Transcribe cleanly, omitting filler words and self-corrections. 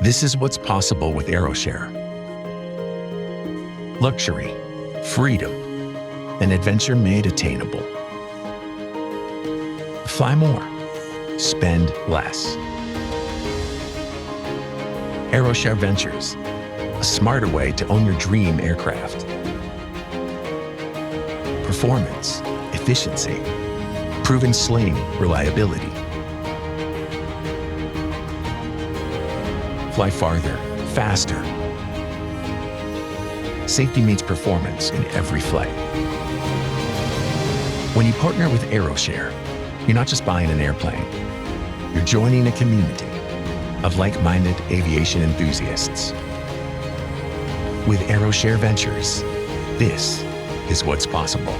This is what's possible with AeroShare. Luxury, freedom, and adventure made attainable. Fly more, spend less. AeroShare Ventures, a smarter way to own your dream aircraft. Performance, efficiency, proven sling reliability. Fly farther, faster. Safety meets performance in every flight. When you partner with AeroShare, you're not just buying an airplane. You're joining a community of like-minded aviation enthusiasts. With AeroShare Ventures, this is what's possible.